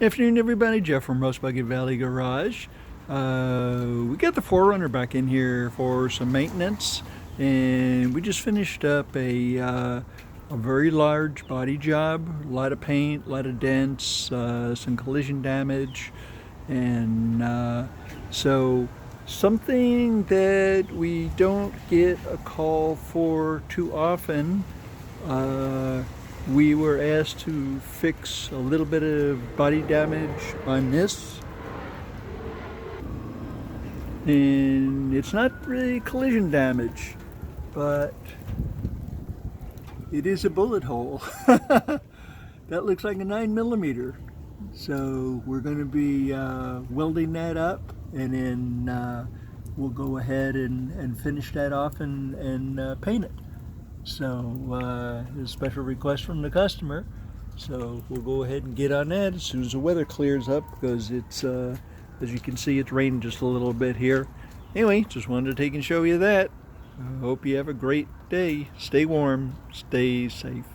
Afternoon, everybody. Jeff from Rust Bucket Valley Garage. We got the 4Runner back in here for some maintenance, and we just finished up a very large body job. A lot of paint, a lot of dents, some collision damage, and so something that we don't get a call for too often. We were asked to fix a little bit of body damage on this, and it's not really collision damage, but it is a bullet hole. That looks like a 9mm. So we're going to be welding that up, and then we'll go ahead and finish that off and paint it. So a special request from the customer, so we'll go ahead and get on that as soon as the weather clears up, because it's as you can see, it's raining just a little bit here. Anyway, just wanted to take and show you that. I hope you have a great day. Stay warm, stay safe.